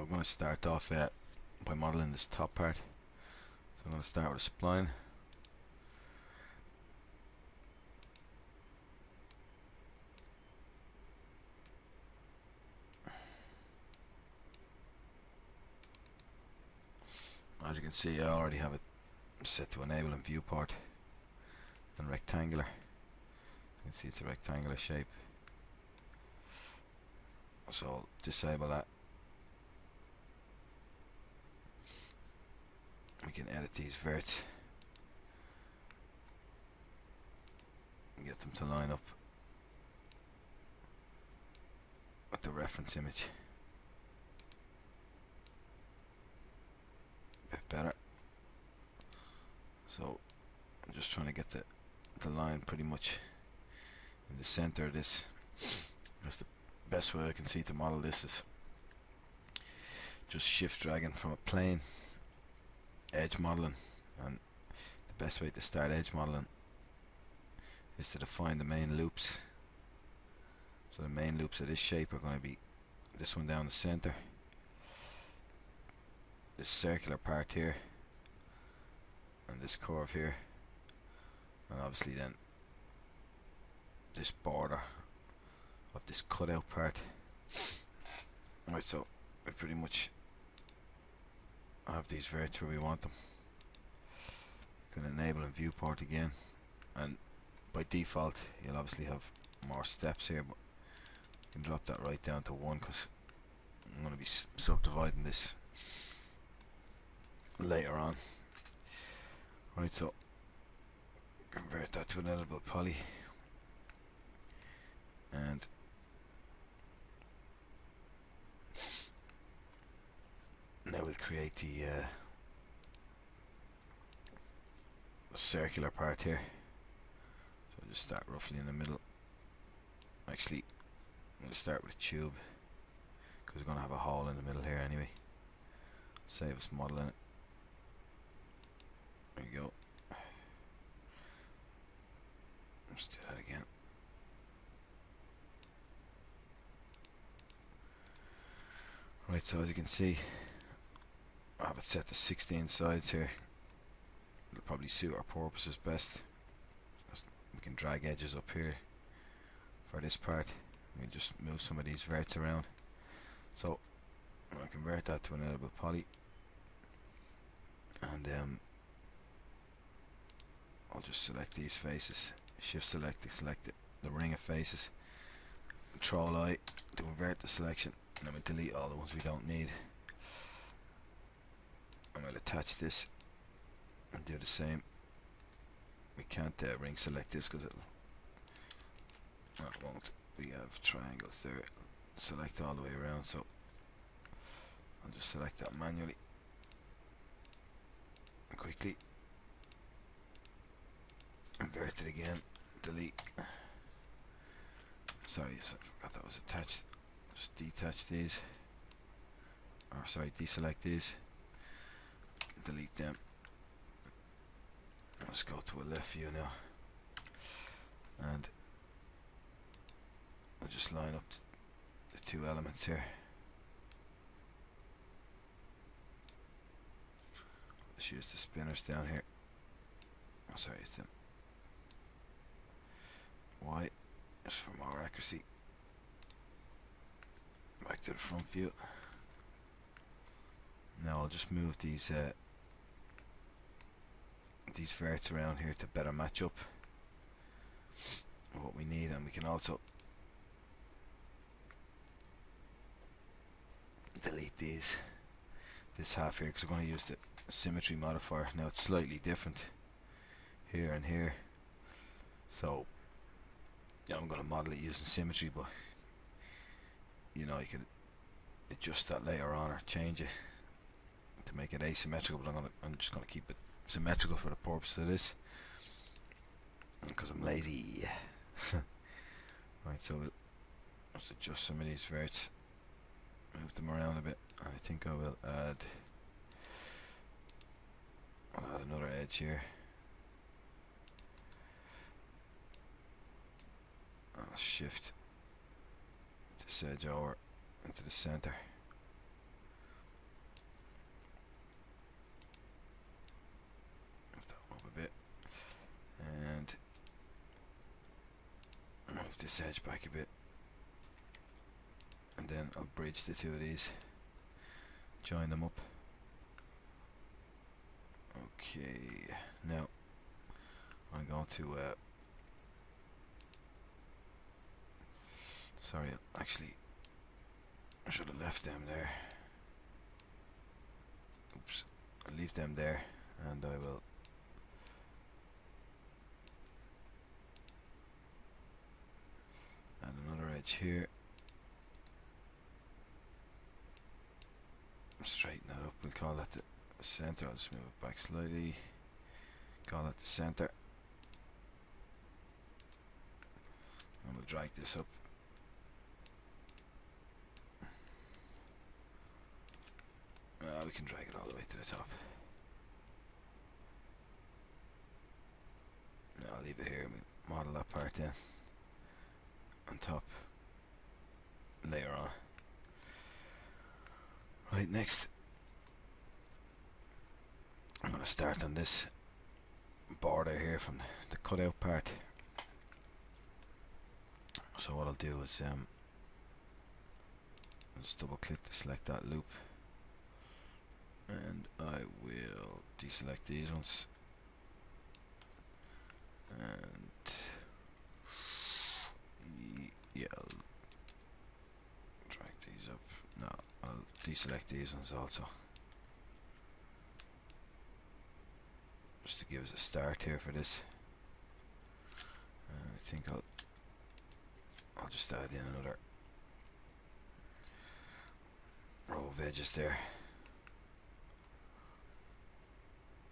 I'm going to start off by modeling this top part. So I'm going to start with a spline. As you can see, I already have it set to enable in viewport and rectangular. You can see it's a rectangular shape, so I'll disable that. We can edit these verts and get them to line up with the reference image. A bit better. So I'm just trying to get the line pretty much in the center of this, because the best way I can see to model this is just shift dragging from a plane, edge modeling, and the best way to start edge modeling is to define the main loops. So the main loops of this shape are going to be this one down the center, this circular part here, and this curve here, and obviously then this border of this cutout part. Right, so we pretty much have these verts where we want them. You can enable in viewport again, and by default you'll obviously have more steps here, but you can drop that right down to 1 because I'm going to be subdividing this later on. Right, so convert that to an editable poly, and now we'll create the circular part here. So I'll just start roughly in the middle. Actually, I'm going to start with a tube because we're going to have a hole in the middle here anyway. Save us modeling it. There you go. Let's do that again. Right, so as you can see, I have it set to 16 sides here. It'll probably suit our purposes best. We can drag edges up here for this part. We can just move some of these verts around. So I'll convert that to an editable poly, and I'll just select these faces, shift select to select the ring of faces, Control I to invert the selection, and then we delete all the ones we don't need. And we'll attach this and do the same. We can't ring select this because it won't. We have triangles there, select all the way around, so I'll just select that manually and quickly invert it again, delete. Sorry, I forgot that was attached. Just detach these, or sorry, deselect these, delete them. Let's go to a left view now, and I'll just line up the two elements here. Let's use the spinners down here. Oh, sorry, it's in Y, just for more accuracy. Back to the front view. Now I'll just move these verts around here to better match up what we need, and we can also delete this half here because we're going to use the symmetry modifier. Now it's slightly different here and here, so yeah, I'm going to model it using symmetry, but you know, you can adjust that later on or change it to make it asymmetrical, but I'm just going to keep it symmetrical for the purpose of this because I'm lazy. Right, so we'll just adjust some of these verts, move them around a bit. I think I will add another edge here. I'll shift this edge over into the center. edge back a bit, and then I'll bridge the two of these, join them up. Okay, now I'm going to sorry, actually I should have left them there. Oops, I'll leave them there, and I will add another edge here. Straighten that up, we'll call that the center. I'll just move it back slightly, call that the center, and we'll drag this up. We can drag it all the way to the top. Now I'll leave it here and we'll model that part then on top later on. Right, next I'm going to start on this border here from the cutout part. So what I'll do is just double click to select that loop, and I will deselect these ones, and yeah, I'll drag these up. No, I'll deselect these ones also, just to give us a start here for this. I think I'll just add in another row of edges there.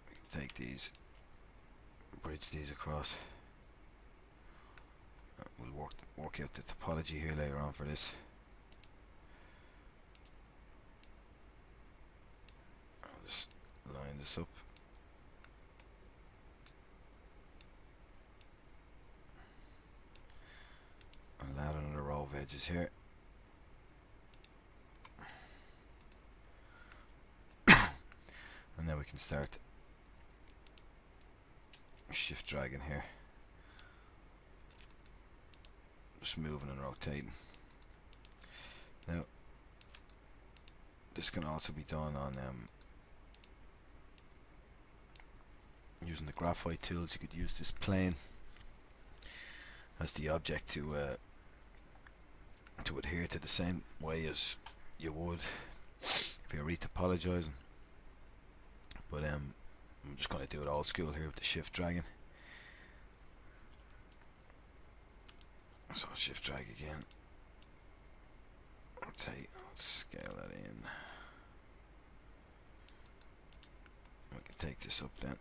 We can take these, bridge these across. We'll work out the topology here later on for this. I'll just line this up. I'll add another row of edges here. And then we can start shift dragging here, just moving and rotating. Now this can also be done on using the graphite tools. You could use this plane as the object to adhere to the same way as you would if you're retopologizing. But I'm just going to do it old school here with the shift dragging. So I'll shift drag again. Rotate. I'll scale that in. We can take this up then.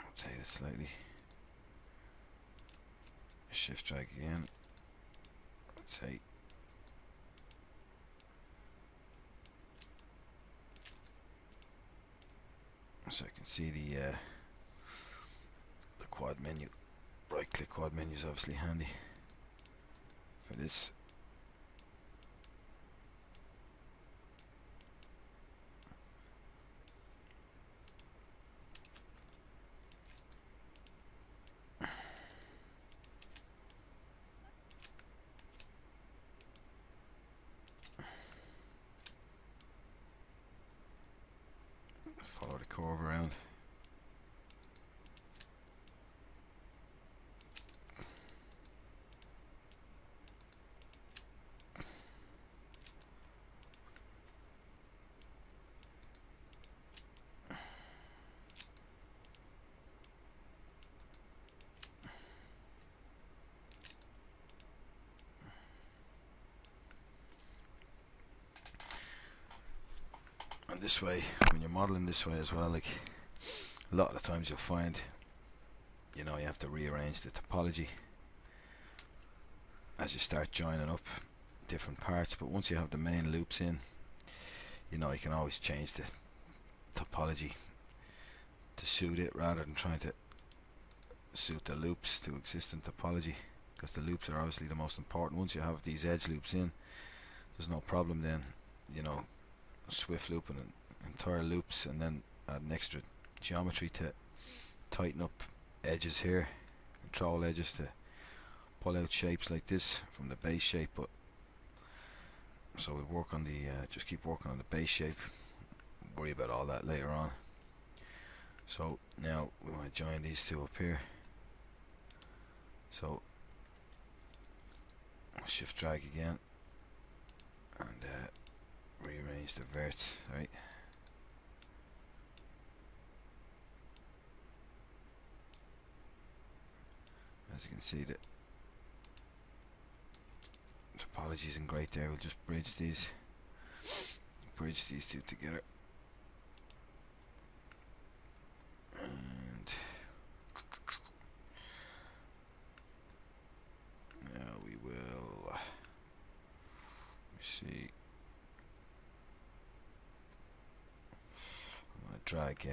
Rotate it slightly. Shift drag again. Rotate. So I can see the quad menu. Right click quad menu is obviously handy for this. Follow the curve around. And this way, when you're modeling this way as well, like a lot of the times you'll find, you know, you have to rearrange the topology as you start joining up different parts. But once you have the main loops in, you know, you can always change the topology to suit it rather than trying to suit the loops to existing topology, because the loops are obviously the most important. Once you have these edge loops in, there's no problem then, you know, swift looping and entire loops, and then add an extra geometry to tighten up edges here, control edges to pull out shapes like this from the base shape. But so we'll work on the just keep working on the base shape, worry about all that later on. So now we want to join these two up here, so shift drag again and rearrange the verts, right? As you can see, the topology isn't great there. We'll just bridge these two together, and now we will, let me see, I'm going to drag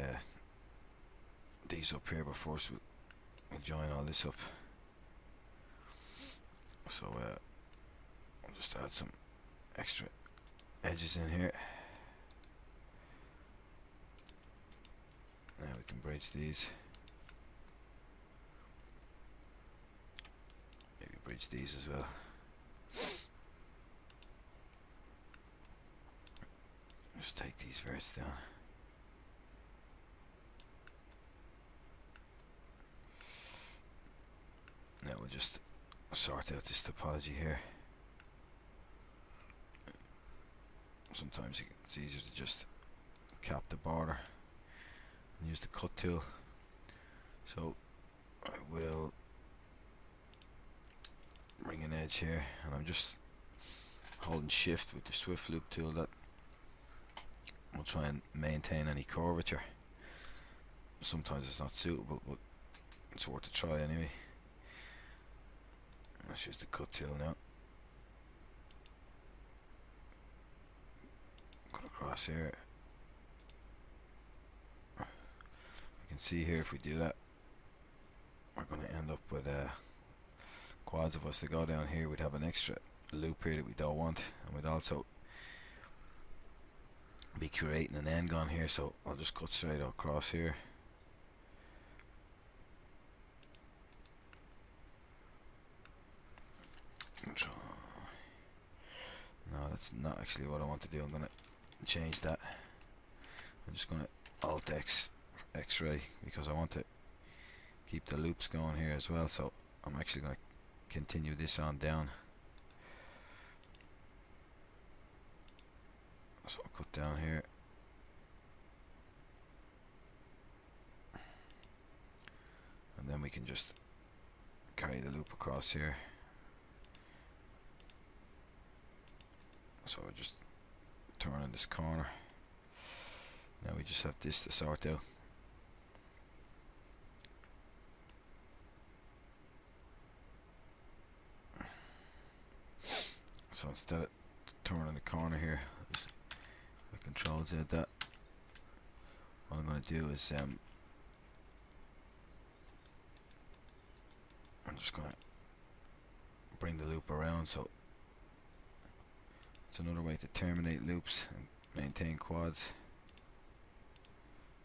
these up here, but first we'll join all this up. So I'll just add some extra edges in here. Now we can bridge these. Maybe bridge these as well. Just take these verts down. Now we'll just sort out this topology here. Sometimes it's easier to just cap the border and use the cut tool. So I will bring an edge here, and I'm just holding shift with the swift loop tool. That will try and maintain any curvature. Sometimes it's not suitable, but it's worth a try anyway. Let's use the cut tool now. Cut across here. You can see here, if we do that, we're going to end up with quads of us to go down here. We'd have an extra loop here that we don't want, and we'd also be creating an end on here. So I'll just cut straight across here. No, that's not actually what I want to do. I'm going to change that. I'm just going to Alt X for X-ray, because I want to keep the loops going here as well. So I'm actually going to continue this on down. So I'll cut down here. And then we can just carry the loop across here. So we're just turning this corner. Now we just have this to sort out. So instead of turning the corner here, just the Control Z that. What I'm going to do is I'm just going to bring the loop around. So it's another way to terminate loops and maintain quads.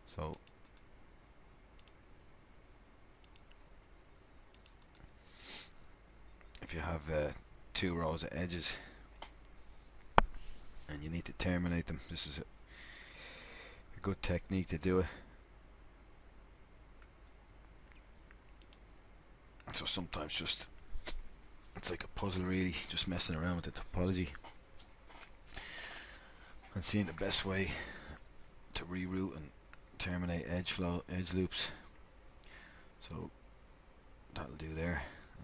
So if you have two rows of edges and you need to terminate them, this is a good technique to do it. So sometimes just, it's like a puzzle really, just messing around with the topology and seeing the best way to reroute and terminate edge loops. So that'll do there,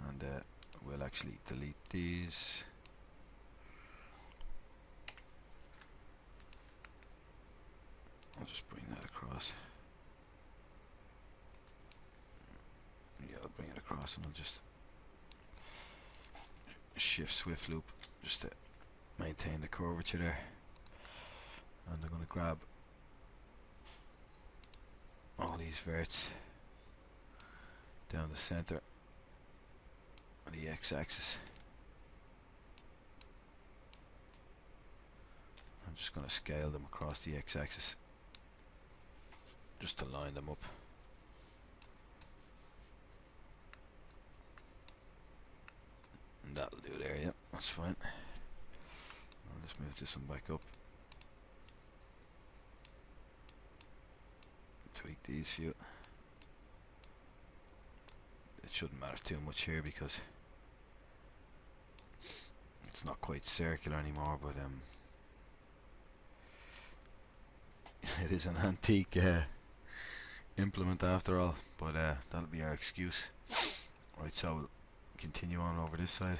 and we'll actually delete these. I'll just bring that across. Yeah, I'll bring it across, and I'll just shift swift loop just to maintain the curvature there. And I'm going to grab all these verts down the center of the x-axis. I'm just going to scale them across the x-axis. just to line them up. And that'll do there, yep, that's fine. I'll just move this one back up. Tweak these few. It shouldn't matter too much here because it's not quite circular anymore, but it is an antique implement after all, but that'll be our excuse. Right, so we'll continue on over this side.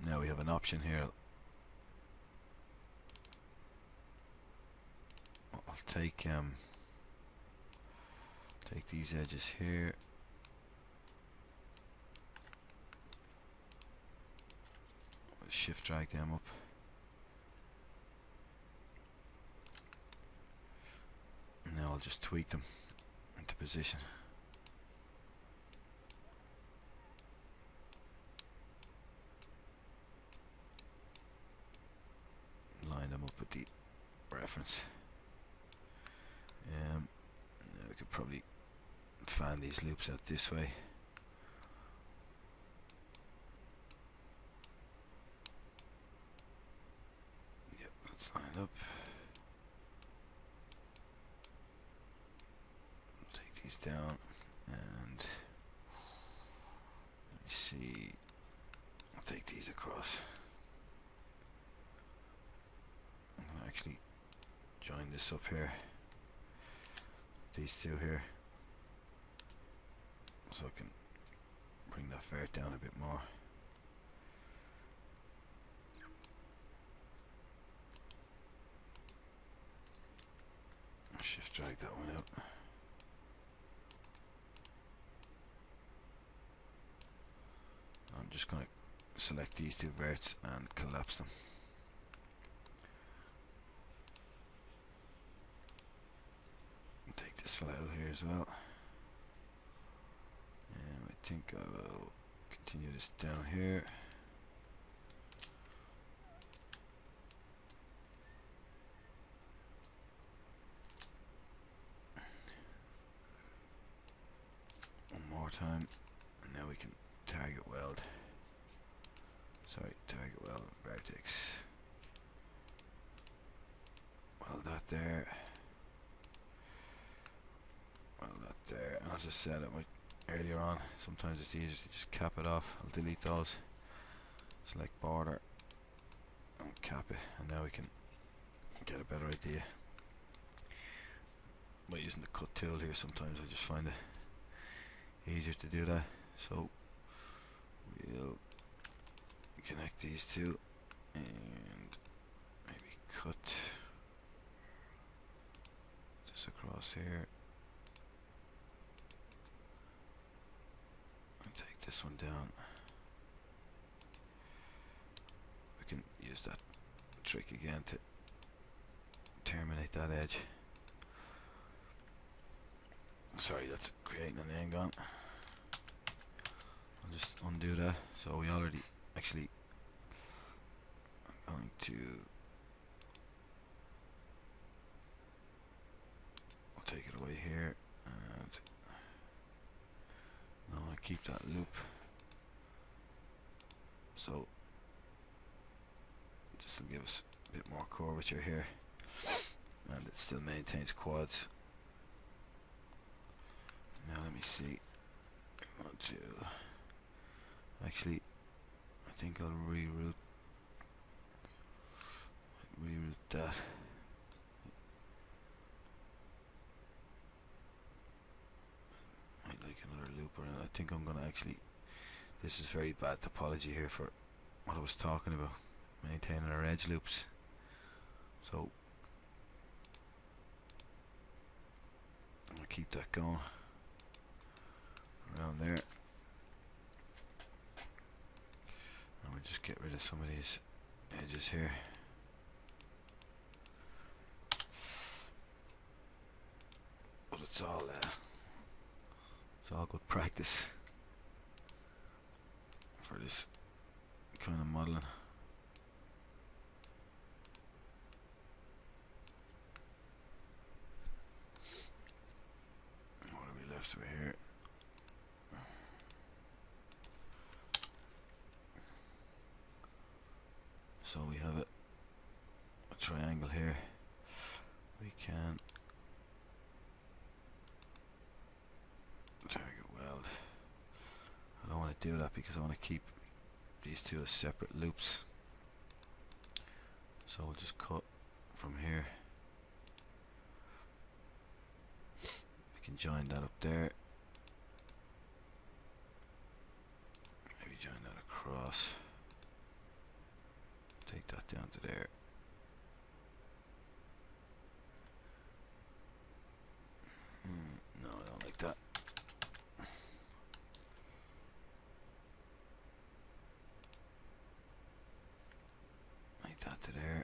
Now we have an option here. I'll take these edges here. Shift drag them up. Now I'll just tweak them into position. Line them up with the reference. Now we could probably fan these loops out this way. Yep, let's line up. Take these down and let me see. I'll take these across. I'm gonna actually join this up here. These two here, so I can bring that ferret down a bit more. Shift drag that one out. I'm just going to select these two verts and collapse them. Take this fella out here as well. And I think I will continue this down here. One more time, and now we can target weld. Sorry, target weld vertex. Weld that there. Weld that there. And as I said earlier on, sometimes it's easier to just cap it off. I'll delete those. Select border and cap it, and now we can get a better idea. By using the cut tool here, sometimes I just find it easier to do that. So we'll connect these two and maybe cut this across here and take this one down. We can use that trick again to terminate that edge. Sorry, that's creating an angle. I'll just undo that. So we already actually, I'm going to, I'll take it away here, and now I keep that loop. So this will give us a bit more curvature here, and it still maintains quads. Now let me see. I want to actually, I think I'll reroute that. I'd like another looper, and I think I'm gonna actually, this is very bad topology here for what I was talking about, maintaining our edge loops. So I'm gonna keep that going around there, and we just get rid of some of these edges here. But it's all good practice for this kind of modeling. after we're here. So we have a triangle here. We can target weld. I don't want to do that because I want to keep these two as separate loops. So we'll just cut from here. We can join that up there. Maybe join that across. Take that down to there. No, I don't like that. Like that to there.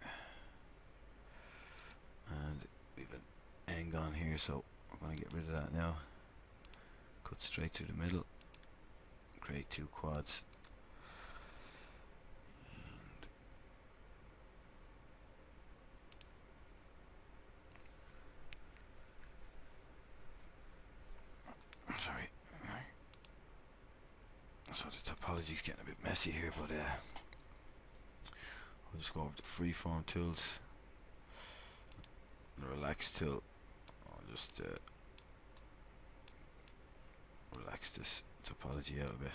And we've an angle on here, so we're going to get rid of that now. Cut straight through the middle. Create two quads. Sorry. So the topology's getting a bit messy here, but I'll just go over to freeform tools. The relax tool. I'll just relax this topology out a bit.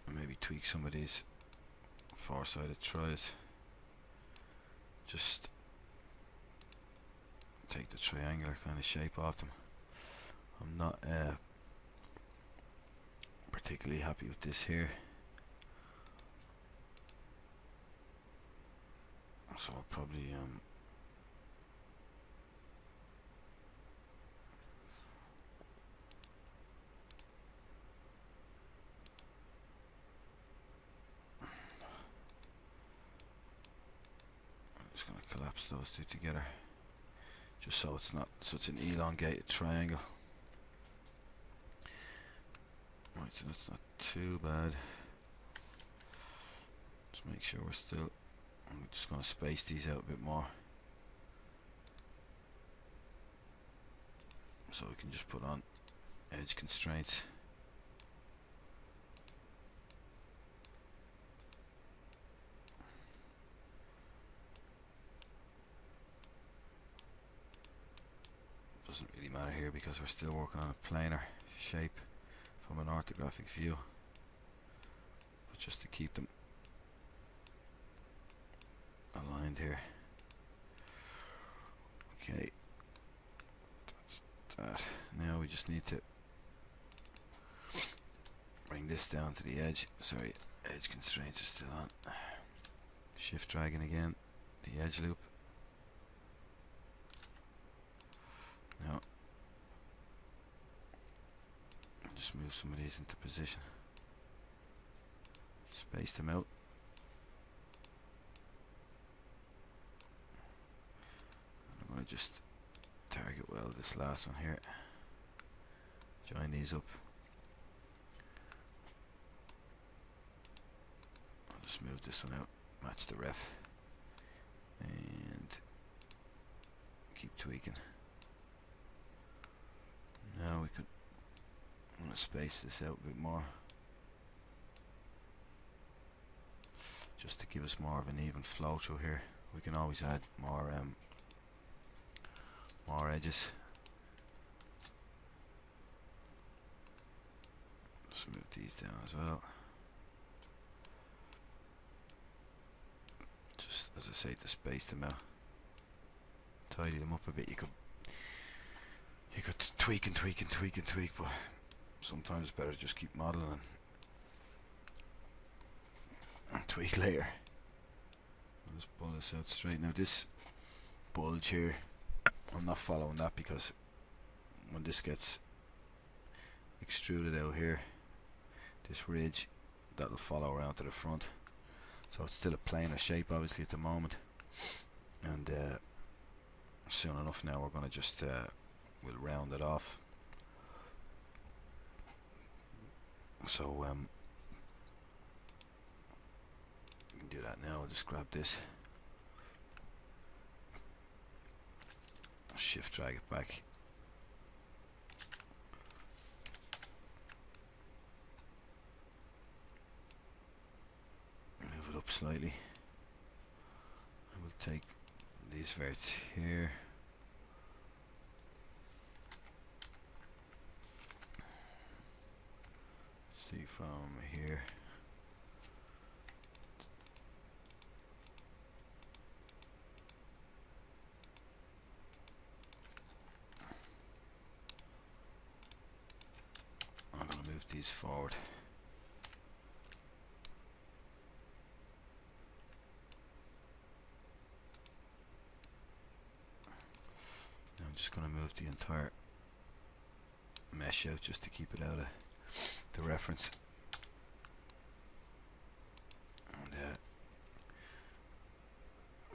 And maybe tweak some of these four-sided tries. Just take the triangular kind of shape off them. I'm not particularly happy with this here, so I'll probably I'm just going to collapse those two together, just so it's not such an elongated triangle. Right, so that's not too bad. Just make sure we're still, I'm just going to space these out a bit more, so we can just put on edge constraints. Doesn't really matter here because we're still working on a planar shape from an orthographic view, but just to keep them aligned here. Okay, that's that. Now we just need to bring this down to the edge. Sorry, edge constraints are still on. Shift dragging again, the edge loop. Now just move some of these into position. Space them out. I'm going to just target weld this last one here. Join these up. I'll just move this one out, match the ref, and keep tweaking. Now we could, I'm going to space this out a bit more, just to give us more of an even flow through here. We can always add more edges. Just move these down as well. Just as I say, to space them out, tidy them up a bit. You could tweak and tweak and tweak and tweak, but sometimes it's better to just keep modeling and tweak later. I'll just pull this out straight. Now this bulge here, I'm not following that, because when this gets extruded out here, this ridge, that'll follow around to the front. So it's still a planar shape obviously at the moment, and soon enough now we're going to just we'll round it off. So we can do that now. I'll just grab this, shift drag it back, slightly. I will take these ferrets here. See from here. I'm going to move these forward. I'm just going to move the entire mesh out just to keep it out of the reference. And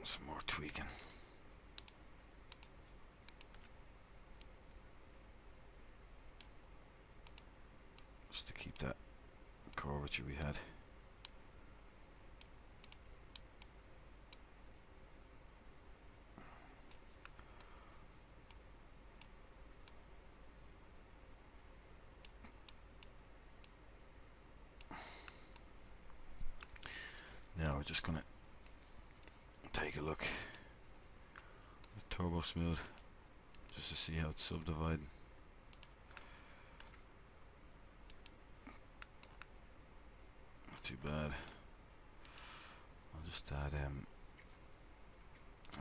some more tweaking. Just to keep that curvature we had. Now we're just going to take a look at turbosmooth just to see how it's subdividing. Not too bad. I'll just add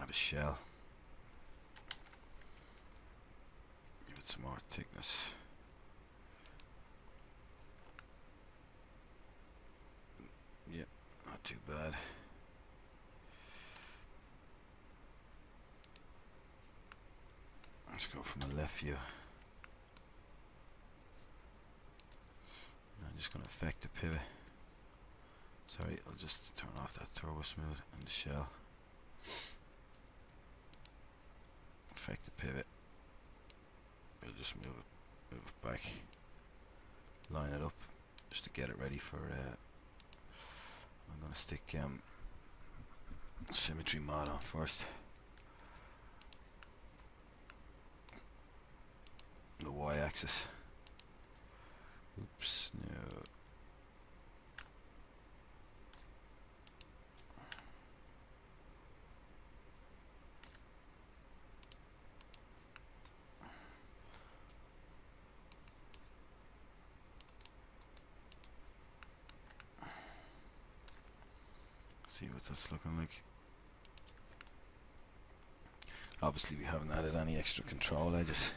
a shell. Give it some more thickness. Yep, not too bad. Let's go from a left view. I'm just going to affect the pivot. Sorry, I'll just turn off that turbosmooth and the shell. Affect the pivot. We'll just move it back. Line it up just to get it ready for. I'm going to stick symmetry mod on first. The y-axis. Oops, no. See what that's looking like. Obviously we haven't added any extra control edges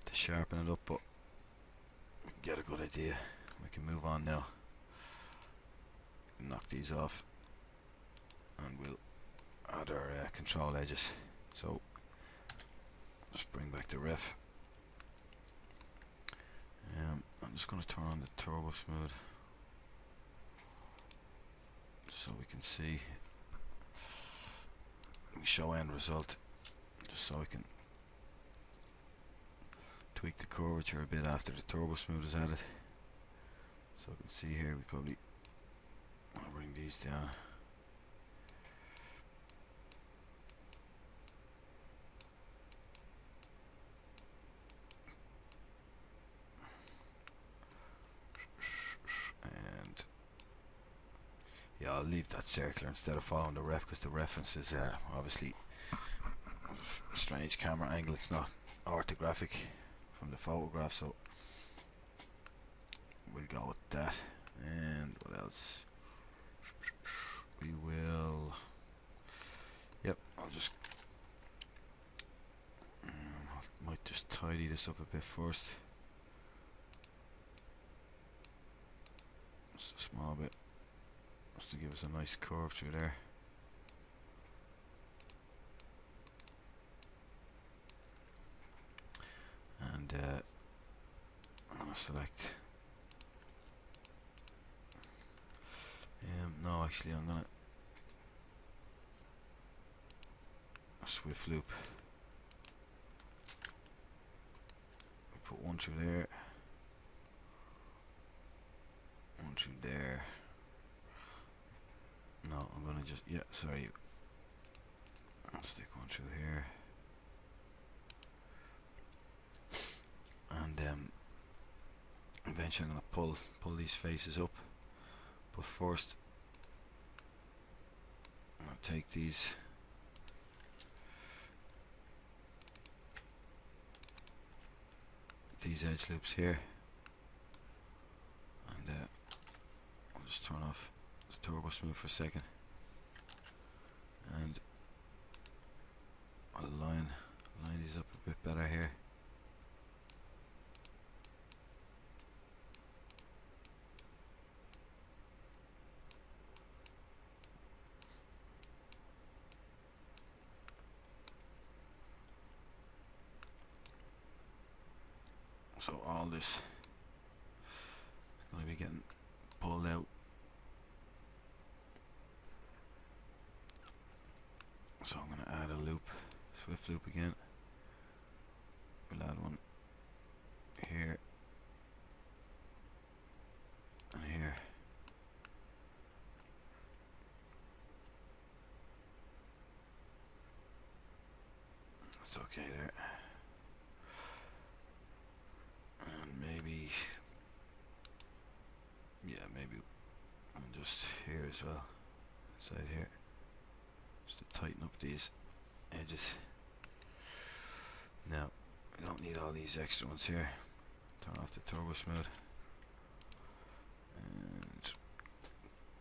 to sharpen it up, but we can get a good idea. We can move on now. Knock these off and we'll add our control edges. So just bring back the ref. I'm just going to turn on the turbosmooth so we can see. We show end result just so I can tweak the curvature a bit after the turbosmooth is added. So I can see here we probably want to bring these down. And yeah, I'll leave that circular instead of following the ref because the reference is obviously a strange camera angle. It's not orthographic from the photograph, so we'll go with that. And what else? We will. Yep, I'll just. Might just tidy this up a bit first. Just a small bit, just to give us a nice curve through there. And I'm gonna select. No, actually, I'm gonna swift loop. Put one through there, one through there. No, I'm gonna just, yeah, sorry. I'll stick one through here. And eventually I'm gonna pull these faces up. But first, take these edge loops here, and I'll just turn off the turbo smooth for a second, and I'll line these up a bit better here. So all this is going to be getting pulled out. So I'm going to add a loop, swift loop again. We'll add one here and here. That's okay there. And maybe, yeah, maybe just here as well, inside here, just to tighten up these edges. Now, we don't need all these extra ones here. Turn off the turbo smooth, and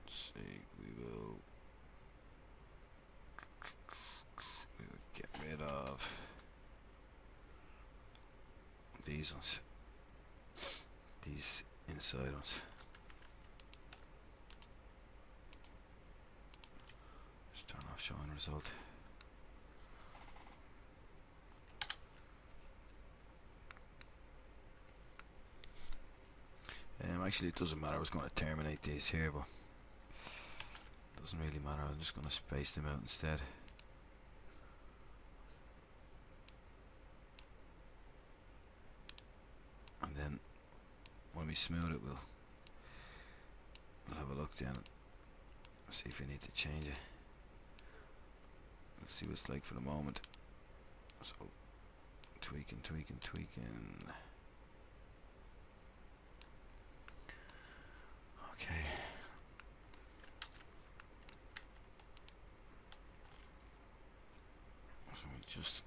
see, we will get rid of these ones, these inside ones. Just turn off showing result. Actually, it doesn't matter. I was going to terminate these here, but it doesn't really matter. I'm just going to space them out instead. And then when we smooth it, we'll have a look down and see if we need to change it. Let's see what it's like for the moment. So tweaking. Okay. So we just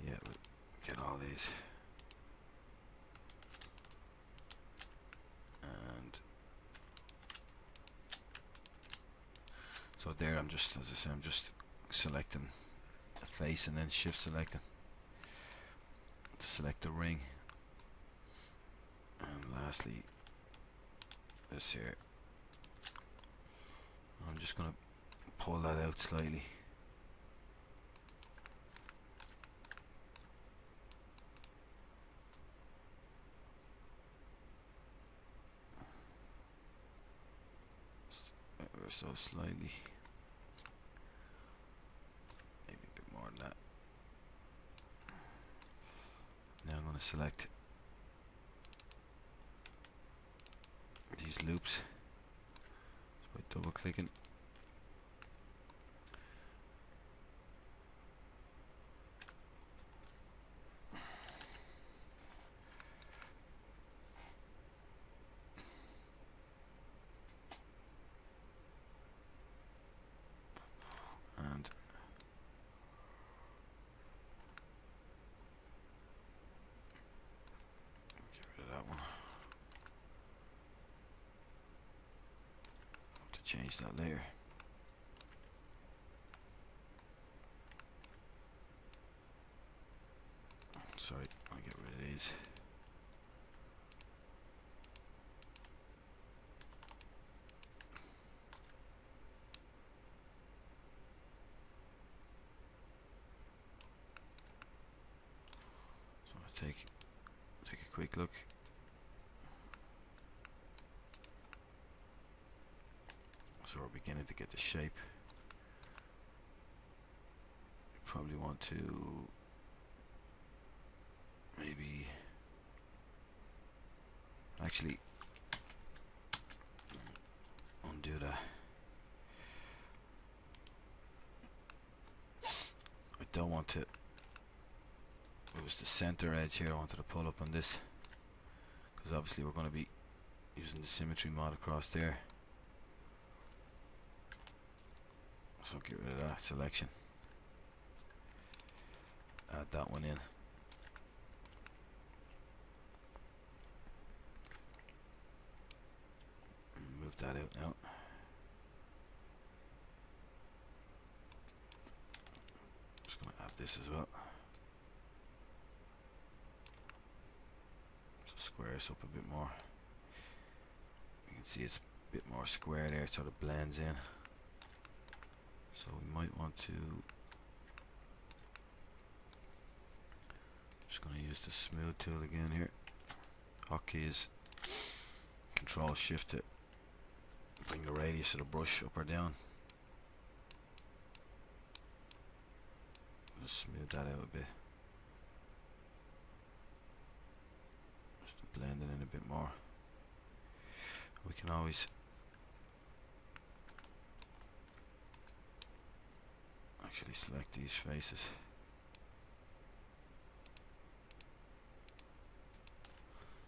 we'll get all these, and so there I'm just, as I say, I'm just selecting the face and then shift selecting to select the ring, and lastly this here, I'm just going to pull that out slightly. Ever so slightly, maybe a bit more than that. Now I'm going to select these loops just by double clicking. And get rid of that one. I'll have to change that later. Sorry, I'll get rid of these. So I'll take a quick look. So we're beginning to get the shape. We probably want to maybe actually undo that. I don't want to it was the center edge here I wanted to pull up on this, because obviously we're going to be using the symmetry mod across there. So get rid of that selection, add that one in. Move that out now. Just going to add this as well. So square this up a bit more. You can see it's a bit more square there, it sort of blends in. So we might want to, just going to use the smooth tool again here. Hotkey is Control Shift to bring the radius of the brush up or down. Just smooth that out a bit. Just to blend it in a bit more. We can always actually select these faces.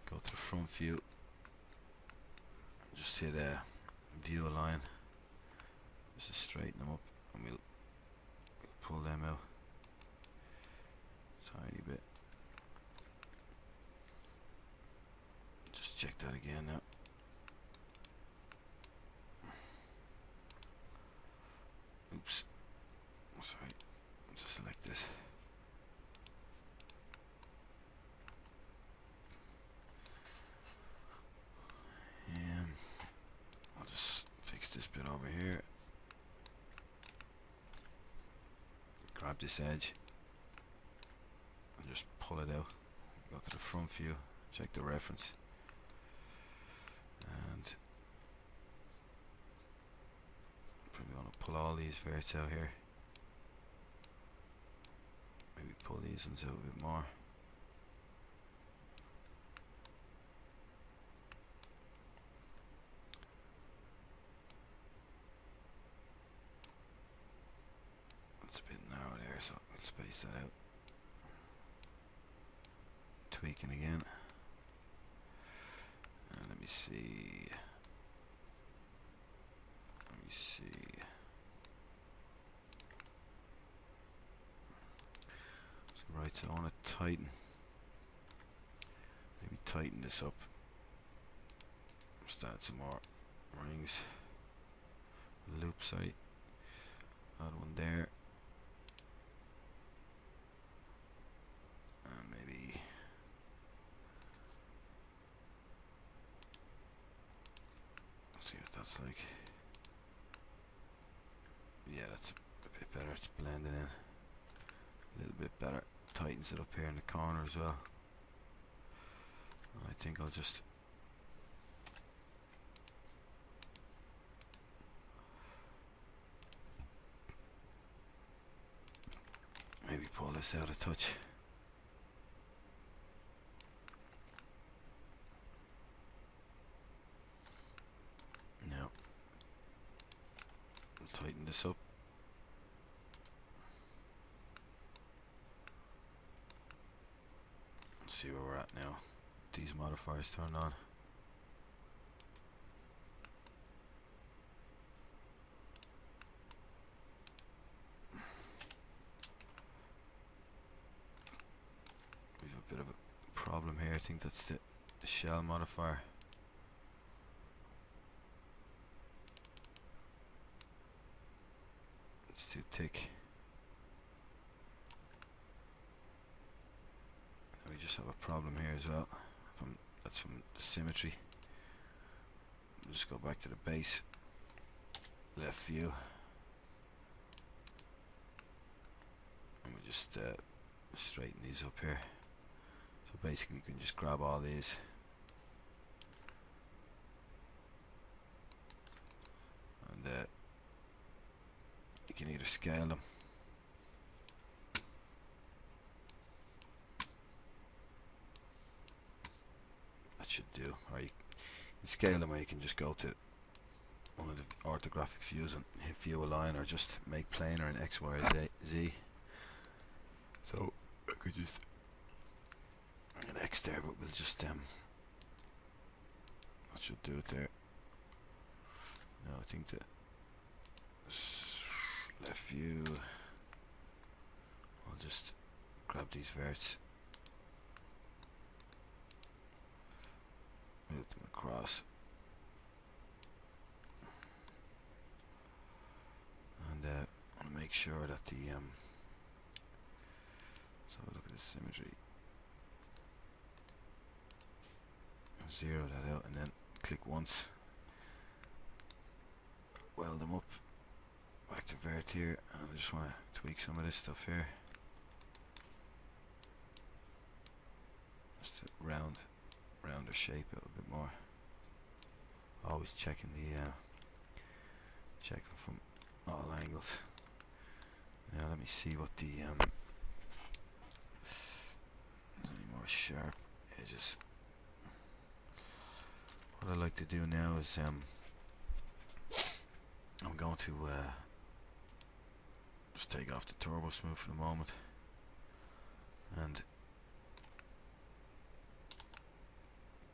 Go to the front view. Just hit view align. Just to straighten them up, and we'll pull them out tiny bit. Just check that again now. Oops. Sorry. Just select this. And I'll just fix this bit over here. Grab this edge and just pull it out. Go to the front view, check the reference, and probably want to pull all these verts out here. Maybe pull these ones out a bit more. It's a bit narrow there, so I'll space that out. Tweaking again. And let me see. So, right, so I want to tighten. Maybe tighten this up. Just add some more rings. Loop, sorry. Add one there. And maybe let's see what that's like. Yeah, that's a bit better. It's blending in a little bit better. Tightens it up here in the corner as well. I think I'll just maybe pull this out a touch. Now, I'll tighten this up. Let's see where we're at now. These modifiers turned on. We have a bit of a problem here. I think that's the shell modifier. It's too thick. And we just have a problem here as well. That's from the symmetry. We'll just go back to the base, left view, and we just straighten these up here. So basically, you can just grab all these and you can either scale them. That should do, or you can scale them, or you can just go to one of the orthographic views and hit view align, or just make planar in X, Y, or Z. So I could just an X there, but we'll just that should do it there. Now I think that left view, I'll just grab these verts, move them across, and I want to make sure that the so look at the symmetry, zero that out, and then click once, weld them up, back to vert here, and I just want to tweak some of this stuff here, just to round the shape out a bit more. Always checking from all angles. Now let me see what the any more sharp edges. What I like to do now is I'm going to just take off the turbosmooth for the moment, and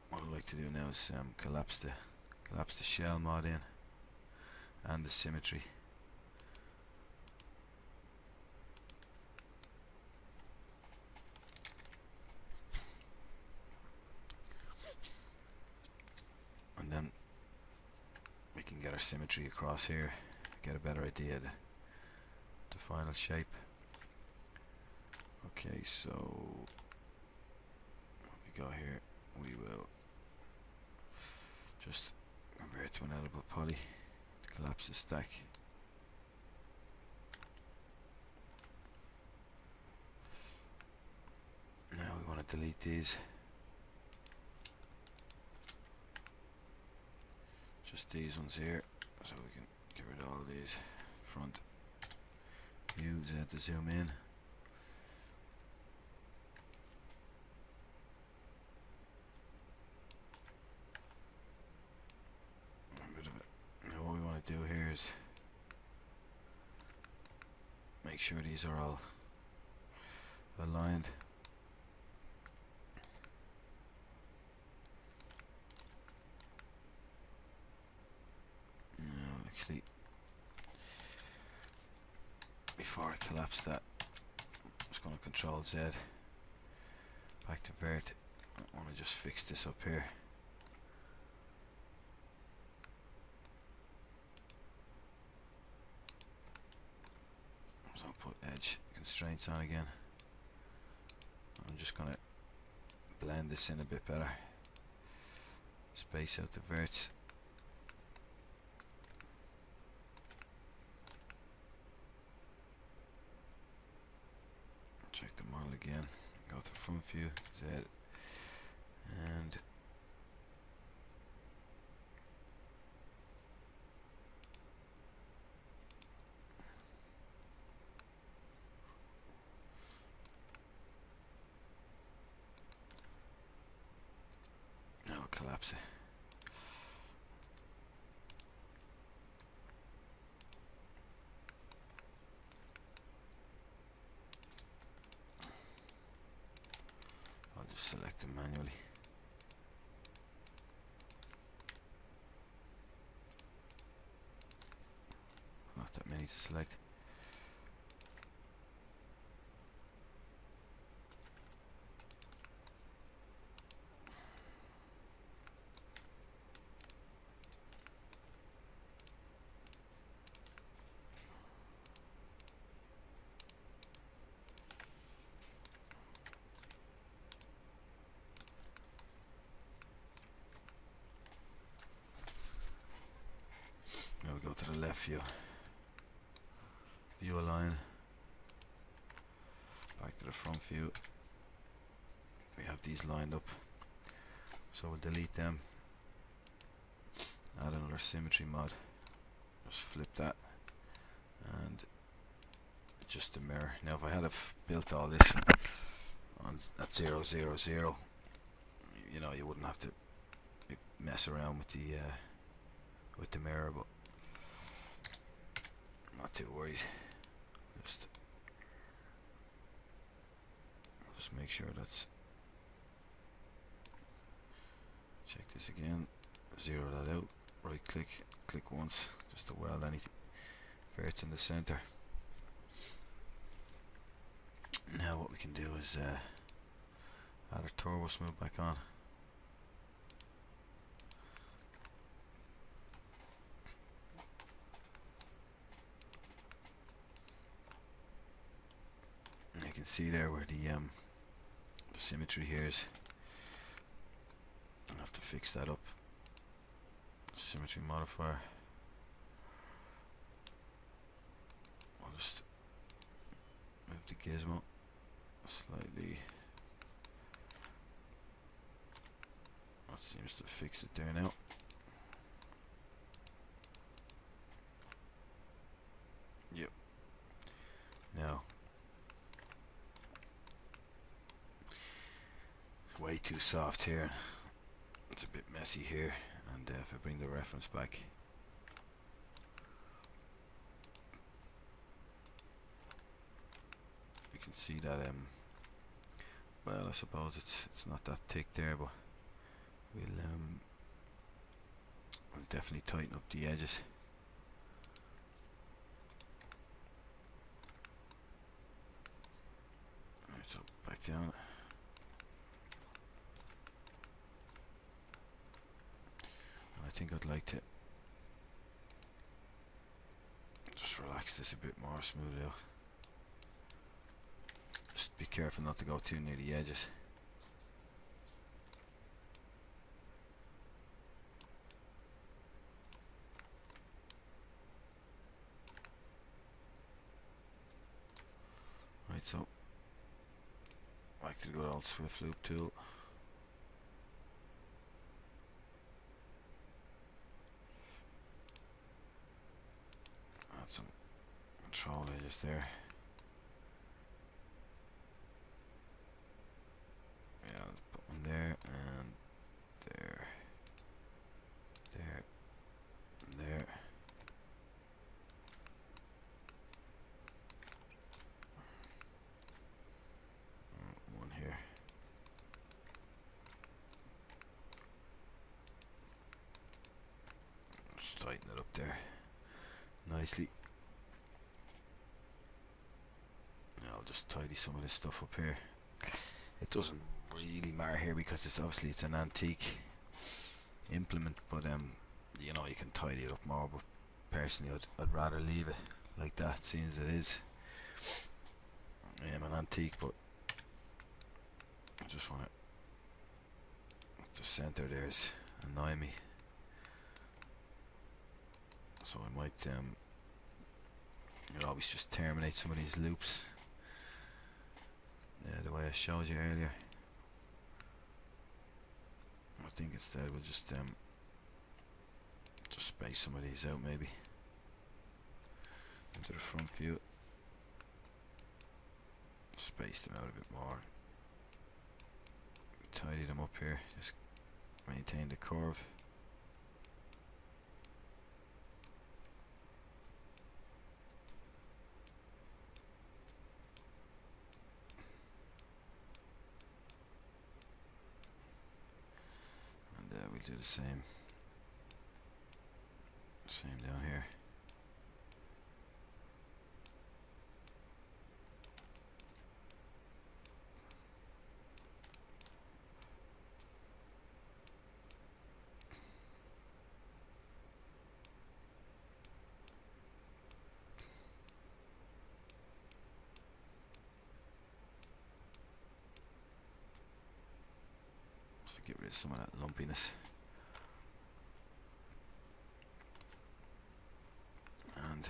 what I like to do now is collapse the shell mod in and the symmetry. And then we can get our symmetry across here, get a better idea of the final shape. Okay, so when we go here, we will just convert to an editable poly, collapse the stack. Now we want to delete these, just these ones here, so we can get rid of all these. Front view, Z to zoom in. Now what we want to do here is make sure these are all aligned. No, actually, before I collapse that, I'm just going to Control Z, back to vert. I want to just fix this up here. So I'll put edge constraints on again. I'm just going to blend this in a bit better. Space out the verts. Check the model again. Go to front view, Z, and now I'll collapse it. I'll just select them manually. Not that many to select. Now we go to the left view. View align. Back to the front view. We have these lined up, so we'll delete them. Add another symmetry mod. Just flip that and adjust the mirror. Now if I had have built all this on at 0, 0, 0, you know, you wouldn't have to mess around with the mirror, but I'm not too worried. Just make sure that's this again, zero that out, right click, click once, just to weld any ferrets in the center. Now what we can do is add our turbosmooth back on. And you can see there where the symmetry here is. I have to fix that up. Symmetry modifier. I'll just move the gizmo slightly. That seems to fix it there now. Yep. Now, it's way too soft here. It's a bit messy here, and if I bring the reference back, you can see that well, I suppose it's not that thick there, but we'll definitely tighten up the edges. Right, so back down. I think I'd like to just relax this a bit more, smooth it out. Just be careful not to go too near the edges. Right, so back to the good old Swift loop tool. Add some control edges there. Yeah, let's put one there and there, there, and there. One here. Just tighten it up there nicely. Now I'll just tidy some of this stuff up here. It doesn't really matter here because it's obviously it's an antique implement, but you know, you can tidy it up more, but personally I'd rather leave it like that, seeing as it is an antique. But I just want to, the center there is annoying me, so I might you'll always just terminate some of these loops the way I showed you earlier. I think instead we'll just space some of these out, maybe into the front view, space them out a bit more, tidy them up here, just maintain the curve. And we'll do the same down here. Just to get rid of some of that lumpiness. And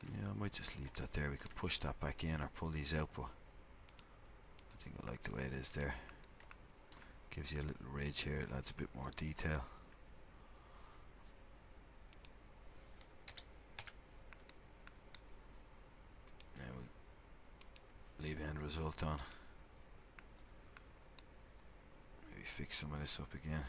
yeah, I might just leave that there. We could push that back in or pull these out, but I think I like the way it is there. Gives you a little ridge here, it adds a bit more detail. Now we'll leave end result on. Maybe fix some of this up again.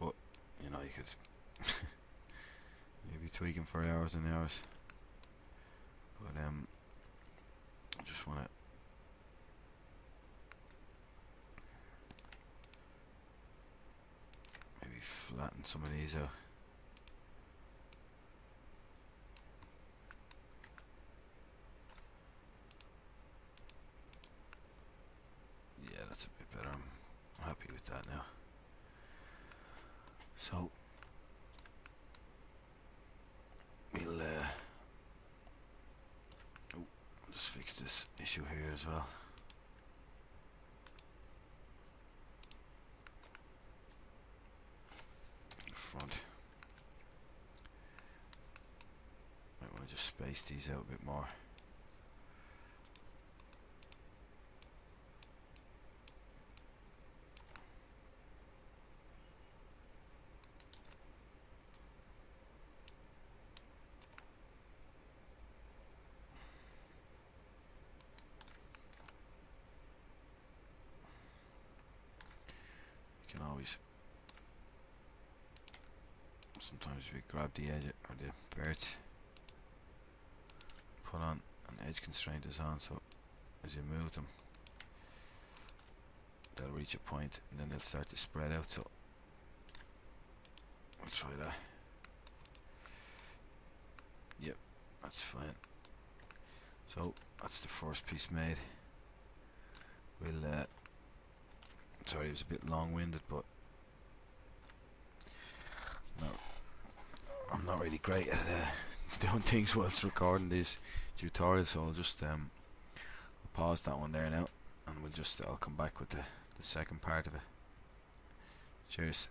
But you know, you could tweaking for hours and hours. But I just want to maybe flatten some of these out. Yeah, that's a bit better. I'm happy with that now. So we'll just fix this issue here as well. Front. Might want to just space these out a bit more. You can always, sometimes we grab the edge or the ferrets, put on an edge constraint is on, so as you move them they'll reach a point and then they'll start to spread out, so we'll try that. Yep, that's fine. So that's the first piece made. We'll sorry, it was a bit long-winded, but no, I'm not really great at doing things whilst recording these tutorials, so I'll just I'll pause that one there now, and I'll come back with the second part of it. Cheers.